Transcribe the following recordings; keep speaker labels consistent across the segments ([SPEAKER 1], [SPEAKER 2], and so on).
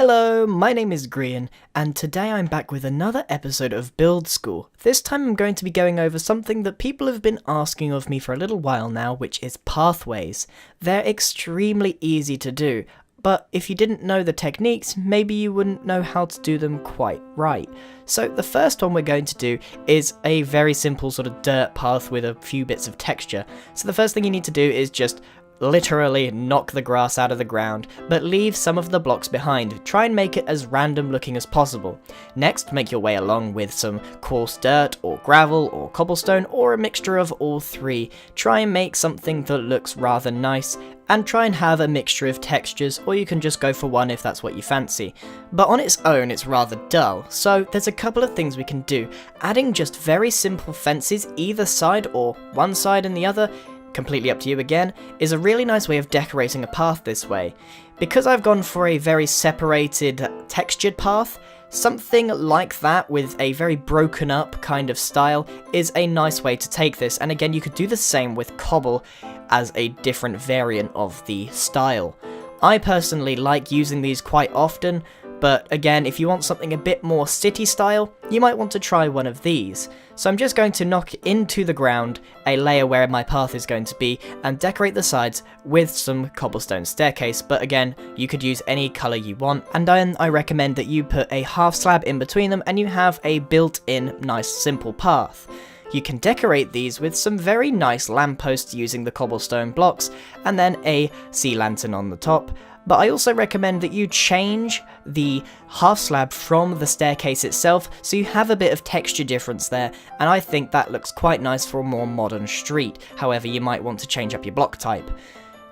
[SPEAKER 1] Hello, my name is Grian, and today I'm back with another episode of Build School. This time I'm going to be going over something that people have been asking of me for a little while now, which is pathways. They're extremely easy to do, but if you didn't know the techniques, maybe you wouldn't know how to do them quite right. So the first one we're going to do is a very simple sort of dirt path with a few bits of texture. So the first thing you need to do is just literally knock the grass out of the ground, but leave some of the blocks behind. Try and make it as random looking as possible. Next, make your way along with some coarse dirt or gravel or cobblestone or a mixture of all three. Try and make something that looks rather nice, and try and have a mixture of textures, or you can just go for one if that's what you fancy. But on its own it's rather dull, so there's a couple of things we can do. Adding just very simple fences either side or one side and the other, completely up to you again, is a really nice way of decorating a path this way. Because I've gone for a very separated textured path, something like that with a very broken up kind of style is a nice way to take this, and again you could do the same with cobble as a different variant of the style. I personally like using these quite often, but again, if you want something a bit more city style, you might want to try one of these. So I'm just going to knock into the ground a layer where my path is going to be and decorate the sides with some cobblestone staircase, but again, you could use any colour you want, and then I recommend that you put a half slab in between them and you have a built-in nice simple path. You can decorate these with some very nice lampposts using the cobblestone blocks and then a sea lantern on the top. But I also recommend that you change the half slab from the staircase itself so you have a bit of texture difference there, and I think that looks quite nice for a more modern street. However, you might want to change up your block type.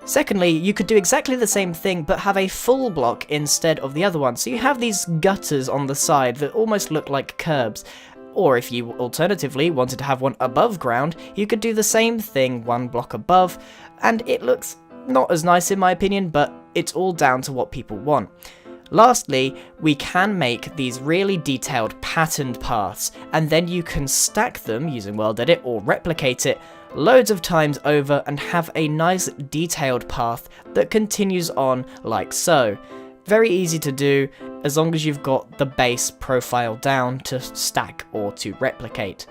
[SPEAKER 1] Secondly, you could do exactly the same thing but have a full block instead of the other one, so you have these gutters on the side that almost look like curbs. Or if you alternatively wanted to have one above ground, you could do the same thing one block above, and it looks not as nice in my opinion, but it's all down to what people want. Lastly, we can make these really detailed patterned paths, and then you can stack them using World Edit or replicate it loads of times over and have a nice detailed path that continues on like so. Very easy to do as long as you've got the base profile down to stack or to replicate.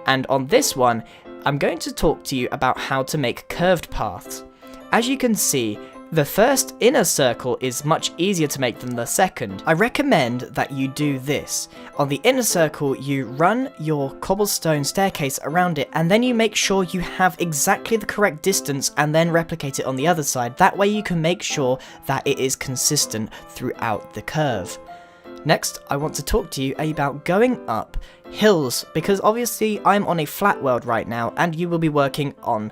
[SPEAKER 1] And on this one, I'm going to talk to you about how to make curved paths. As you can see, the first inner circle is much easier to make than the second. I recommend that you do this. On the inner circle, you run your cobblestone staircase around it, and then you make sure you have exactly the correct distance and then replicate it on the other side. That way you can make sure that it is consistent throughout the curve. Next, I want to talk to you about going up hills, because obviously I'm on a flat world right now, and you will be working on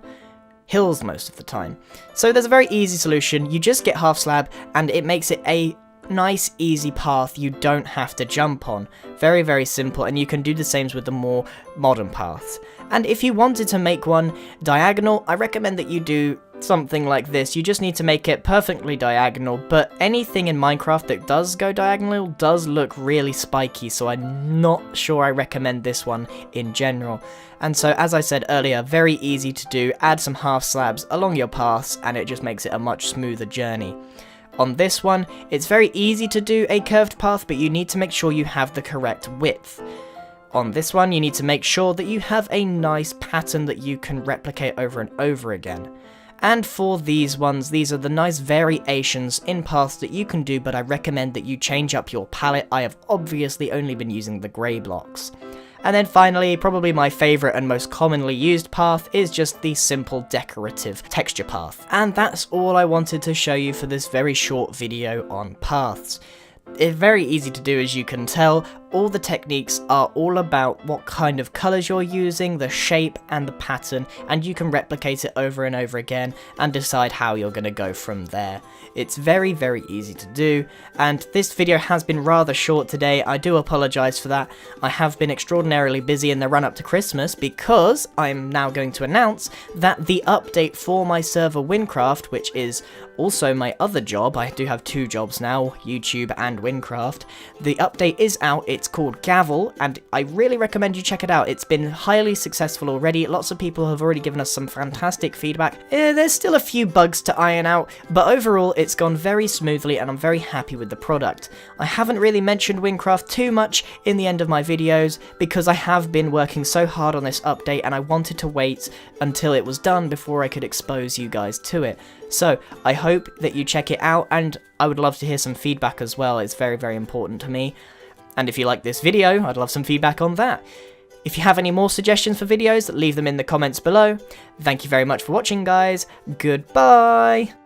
[SPEAKER 1] hills most of the time. So there's a very easy solution. You just get half slab and it makes it a nice easy path you don't have to jump on. Very, very simple, and you can do the same with the more modern paths. And if you wanted to make one diagonal, I recommend that you do something like this. You just need to make it perfectly diagonal, but anything in Minecraft that does go diagonal does look really spiky, so I'm not sure I recommend this one in general. And so, as I said earlier, very easy to do. Add some half slabs along your paths and it just makes it a much smoother journey. On this one, it's very easy to do a curved path, but you need to make sure you have the correct width. On this one, you need to make sure that you have a nice pattern that you can replicate over and over again. And for these ones, these are the nice variations in paths that you can do, but I recommend that you change up your palette. I have obviously only been using the grey blocks. And then finally, probably my favourite and most commonly used path is just the simple decorative texture path. And that's all I wanted to show you for this very short video on paths. It's very easy to do, as you can tell. All the techniques are all about what kind of colours you're using, the shape and the pattern, and you can replicate it over and over again and decide how you're going to go from there. It's very, very easy to do, and this video has been rather short today. I do apologise for that. I have been extraordinarily busy in the run up to Christmas because I'm now going to announce that the update for my server Winecraft, which is also my other job, I do have two jobs now, YouTube and Winecraft, the update is out. It's It's called Gavel, and I really recommend you check it out. It's been highly successful already. Lots of people have already given us some fantastic feedback. There's still a few bugs to iron out, but overall it's gone very smoothly and I'm very happy with the product. I haven't really mentioned Wingcraft too much in the end of my videos because I have been working so hard on this update and I wanted to wait until it was done before I could expose you guys to it. So I hope that you check it out, and I would love to hear some feedback as well. It's very, very important to me. And if you like this video, I'd love some feedback on that. If you have any more suggestions for videos, leave them in the comments below. Thank you very much for watching, guys. Goodbye!